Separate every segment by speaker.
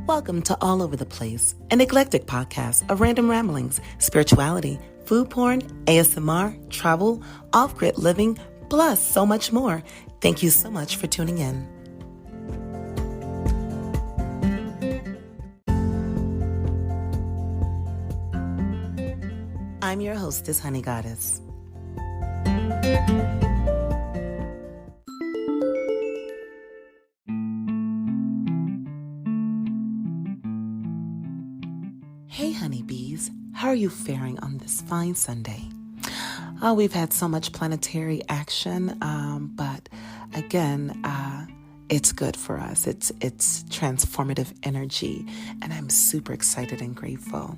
Speaker 1: Welcome to All Over the Place, an eclectic podcast of random ramblings, spirituality, food porn, ASMR, travel, off-grid living, plus so much more. Thank you so much for tuning in. I'm your hostess, Honey Goddess. Hey honeybees, how are you faring on this fine Sunday? We've had so much planetary action, but again, it's good for us. It's transformative energy, and I'm super excited and grateful.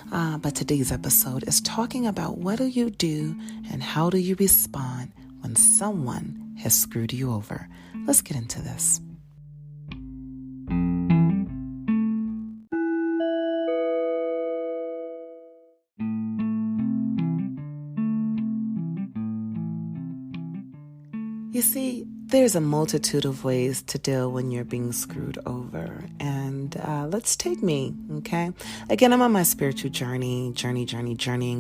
Speaker 1: But today's episode is talking about what do you do and how do you respond when someone has screwed you over. Let's get into this. You see, there's a multitude of ways to deal when you're being screwed over. And let's take me, okay? Again, I'm on my spiritual journeying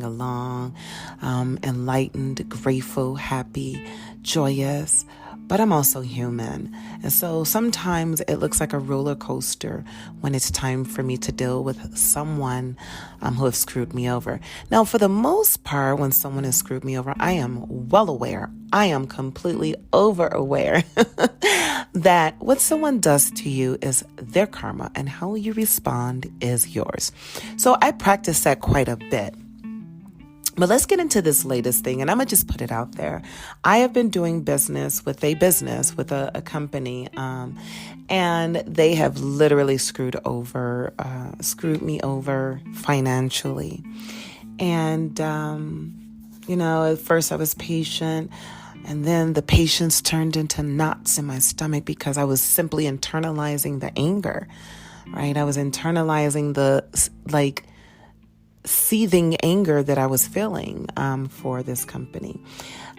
Speaker 1: along, enlightened, grateful, happy, joyous, but I'm also human. And so sometimes it looks like a roller coaster when it's time for me to deal with someone who has screwed me over. Now, for the most part, when someone has screwed me over, I am well aware. I am completely over aware that what someone does to you is their karma and how you respond is yours. So I practice that quite a bit. But let's get into this latest thing, and I'm going to just put it out there. I have been doing business with a company, and they have literally screwed me over financially. And, at first I was patient, and then the patience turned into knots in my stomach because I was simply internalizing the anger, right? I was internalizing the, seething anger that I was feeling for this company.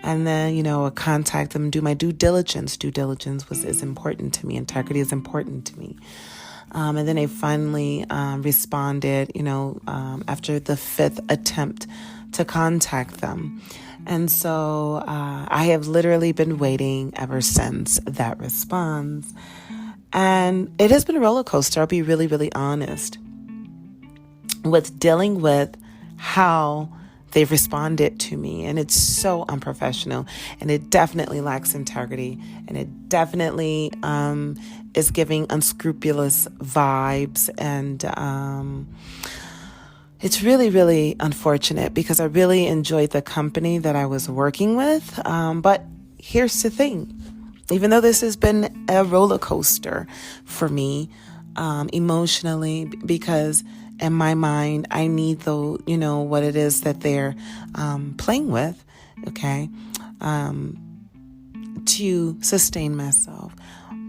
Speaker 1: And then, I contact them, do my due diligence. Due diligence is important to me. Integrity is important to me. And then they finally responded, after the fifth attempt to contact them. And so I have literally been waiting ever since that response. And it has been a roller coaster. I'll be really, really honest with dealing with how they've responded to me. And it's so unprofessional, and it definitely lacks integrity, and it definitely is giving unscrupulous vibes. And it's really, really unfortunate because I really enjoyed the company that I was working with. But here's the thing. Even though this has been a roller coaster for me emotionally, because in my mind, I need what it is that they're playing with, okay, to sustain myself.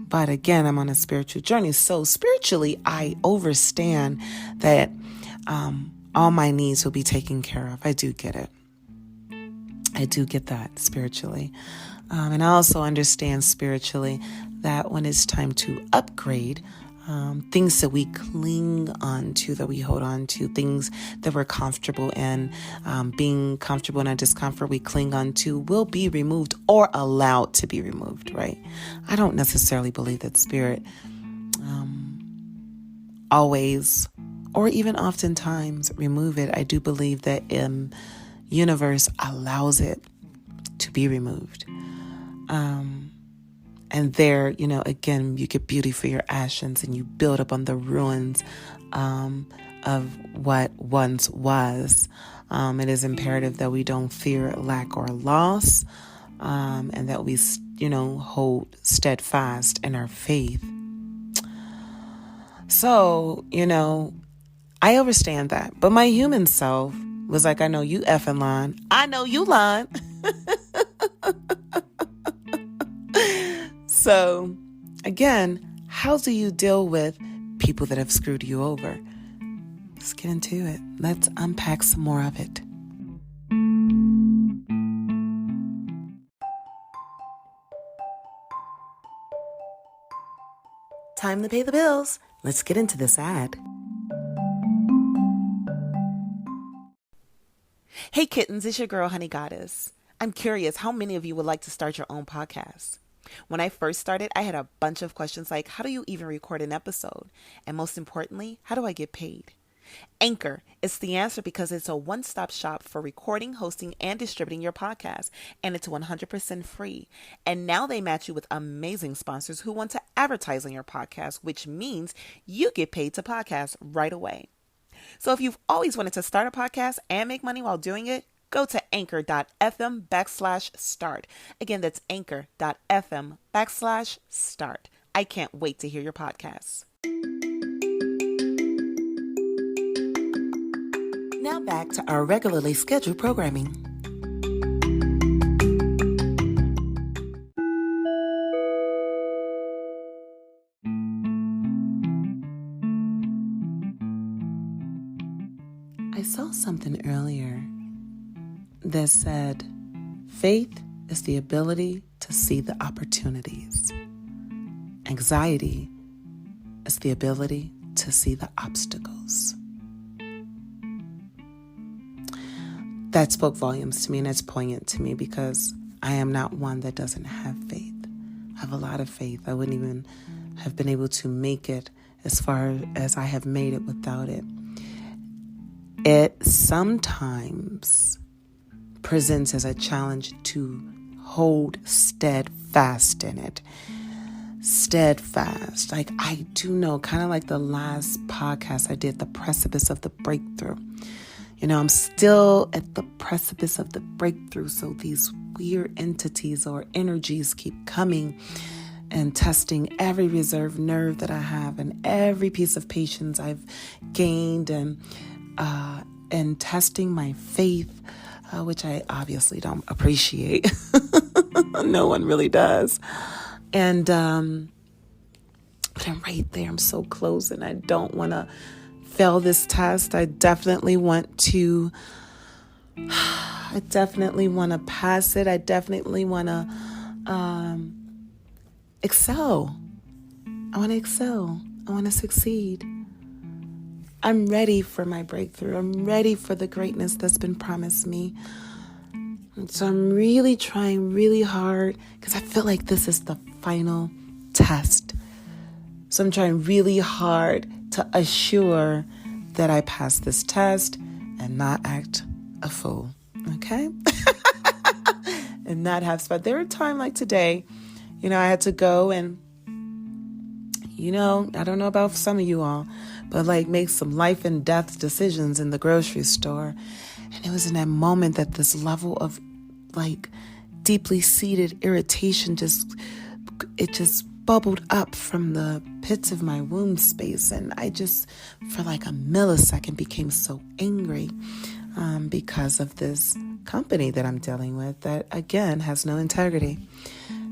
Speaker 1: But again, I'm on a spiritual journey. So spiritually, I understand that all my needs will be taken care of. I do get it. I do get that spiritually. And I also understand spiritually that when it's time to upgrade, things that we cling on to, that we hold on to, things that we're comfortable in, being comfortable in our discomfort we cling on to will be removed or allowed to be removed, right? I don't necessarily believe that spirit always or even oftentimes remove it. I do believe that universe allows it to be removed. And there, again, you get beauty for your ashes, and you build up on the ruins of what once was. It is imperative that we don't fear lack or loss, and that we, hold steadfast in our faith. So, I understand that. But my human self was like, I know you effing lying. I know you lying. So, again, how do you deal with people that have screwed you over? Let's get into it. Let's unpack some more of it. Time to pay the bills. let's get into this ad. Hey kittens, it's your girl, Honey Goddess. I'm curious how many of you would like to start your own podcast. When I first started, I had a bunch of questions like, how do you even record an episode? And most importantly, how do I get paid? Anchor is the answer because it's a one-stop shop for recording, hosting, and distributing your podcast, and it's 100% free. And now they match you with amazing sponsors who want to advertise on your podcast, which means you get paid to podcast right away. So if you've always wanted to start a podcast and make money while doing it, go to anchor.fm/start. Again, that's anchor.fm/start. I can't wait to hear your podcasts. Now back to our regularly scheduled programming. I saw something earlier that said, faith is the ability to see the opportunities. Anxiety is the ability to see the obstacles. That spoke volumes to me, and it's poignant to me because I am not one that doesn't have faith. I have a lot of faith. I wouldn't even have been able to make it as far as I have made it without it. It sometimes presents as a challenge to hold steadfast in it. Steadfast. Like I do know, kind of like the last podcast I did, the precipice of the breakthrough. You know, I'm still at the precipice of the breakthrough. So these weird entities or energies keep coming and testing every reserve nerve that I have and every piece of patience I've gained and testing my faith, which I obviously don't appreciate. No one really does. And, but I'm right there. I'm so close and I don't want to fail this test. I definitely want to pass it. I definitely want to excel. I want to excel. I want to succeed. I'm ready for my breakthrough. I'm ready for the greatness that's been promised me. And so I'm really trying really hard because I feel like this is the final test. So I'm trying really hard to assure that I pass this test and not act a fool, okay? And not have fun. There were times like today, I had to go and, I don't know about some of you all, but like make some life and death decisions in the grocery store. And it was in that moment that this level of like deeply seated irritation just bubbled up from the pits of my womb space. And I just, for like a millisecond, became so angry because of this company that I'm dealing with that, again, has no integrity.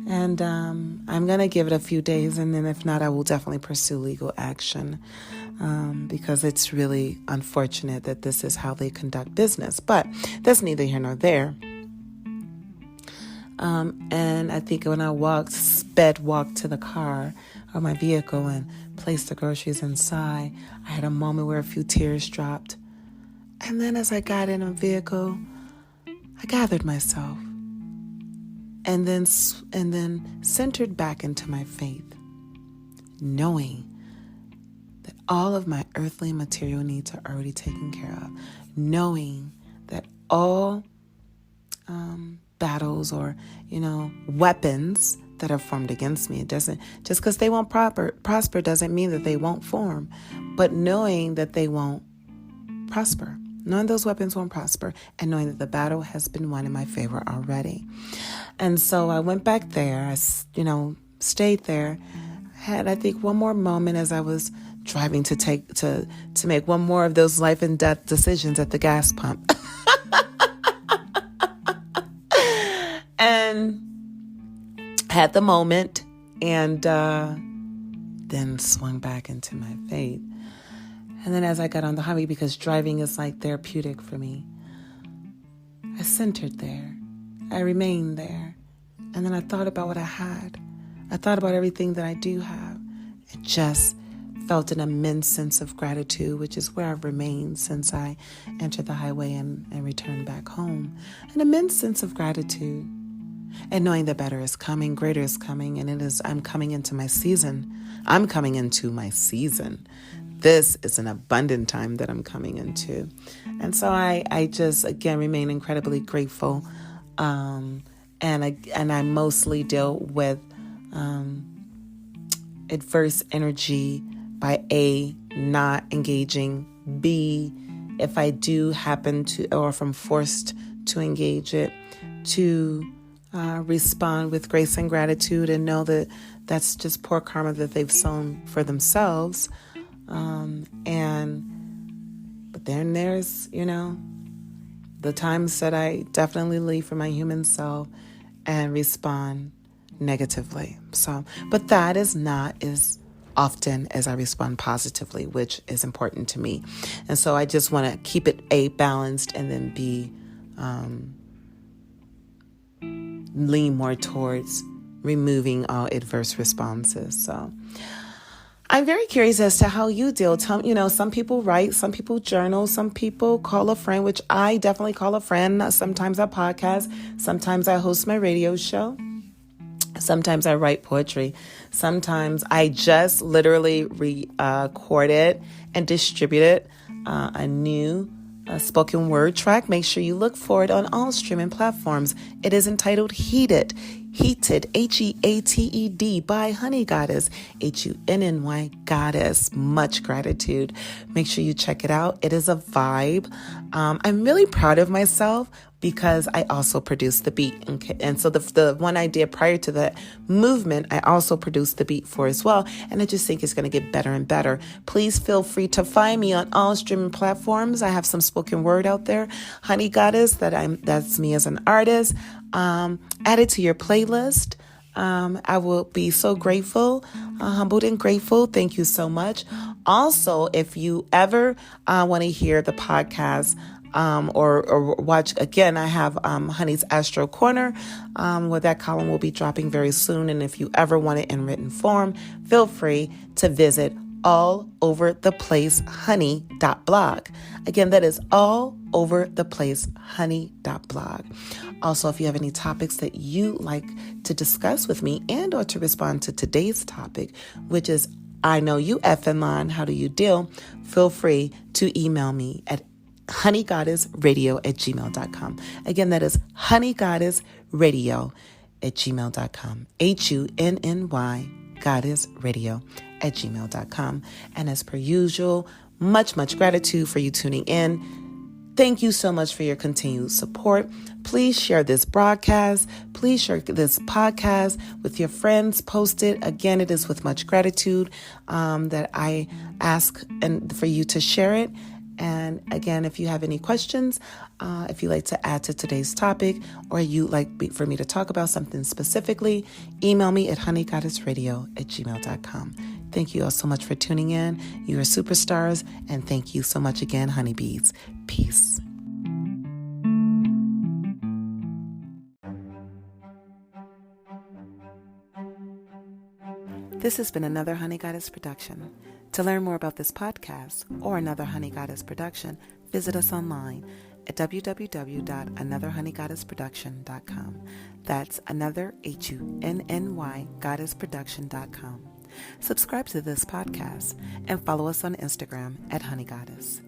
Speaker 1: And I'm going to give it a few days. And then if not, I will definitely pursue legal action because it's really unfortunate that this is how they conduct business. But that's neither here nor there. And I think when I walked to the car or my vehicle and placed the groceries inside, I had a moment where a few tears dropped. And then as I got in a vehicle, I gathered myself and then centered back into my faith, knowing that all of my earthly material needs are already taken care of, knowing that all battles or, weapons that are formed against me, it doesn't, just because they won't prosper doesn't mean that they won't form, but knowing that they won't prosper, knowing those weapons won't prosper, and knowing that the battle has been won in my favor already. And so I went back there, I stayed there, had, I think, one more moment as I was driving to make one more of those life and death decisions at the gas pump. And had the moment and then swung back into my faith. And then as I got on the highway, because driving is like therapeutic for me, I centered there. I remained there. And then I thought about what I had. I thought about everything that I do have and just felt an immense sense of gratitude, which is where I've remained since I entered the highway and returned back home. An immense sense of gratitude. And knowing that better is coming, greater is coming, and I'm coming into my season. I'm coming into my season. This is an abundant time that I'm coming into. And so I just, again, remain incredibly grateful. And I mostly deal with adverse energy by A, not engaging, B, if I do happen to, or if I'm forced to engage it, to respond with grace and gratitude and know that that's just poor karma that they've sown for themselves. But then there's, the times that I definitely leave for my human self and respond negatively. But that is not as often as I respond positively, which is important to me. And so I just want to keep it balanced and then lean more towards removing all adverse responses. So I'm very curious as to how you deal. Some people write, some people journal, some people call a friend, which I definitely call a friend. Sometimes I podcast, sometimes I host my radio show. Sometimes I write poetry. Sometimes I just literally recorded and distributed a new spoken word track. Make sure you look for it on all streaming platforms. It is entitled Heated, Heated, by Honey Goddess, Hunny Goddess. Much gratitude. Make sure you check it out. It is a vibe. I'm really proud of myself because I also produced the beat. And so the one I did prior to that movement, I also produced the beat for as well. And I just think it's going to get better and better. Please feel free to find me on all streaming platforms. I have some spoken word out there. Honey Goddess, that's me as an artist. Add it to your playlist. I will be so grateful, humbled and grateful. Thank you so much. Also, if you ever want to hear the podcast, or watch again, I have Honey's Astro Corner, where that column will be dropping very soon. And if you ever want it in written form, feel free to visit allovertheplacehoney.blog. Again, that is allovertheplacehoney.blog. Also, if you have any topics that you like to discuss with me and or to respond to today's topic, which is I know you effing line, how do you deal? Feel free to email me at honeygoddessradio@gmail.com. Again, that is honeygoddessradio@gmail.com. HUNNY goddessradio@gmail.com. And as per usual, much gratitude for you tuning in. Thank you so much for your continued support. Please share this broadcast. Please share this podcast with your friends. Post it. Again, it is with much gratitude that I ask and for you to share it. And again, if you have any questions, if you'd like to add to today's topic, or you'd like for me to talk about something specifically, email me at honeygoddessradio@gmail.com. Thank you all so much for tuning in. You are superstars. And thank you so much again, honeybees. Peace. This has been another Honey Goddess production. To learn more about this podcast or another Honey Goddess production, visit us online at www.anotherhoneygoddessproduction.com. That's another HUNNY goddessproduction.com. Subscribe to this podcast and follow us on Instagram at Honey Goddess.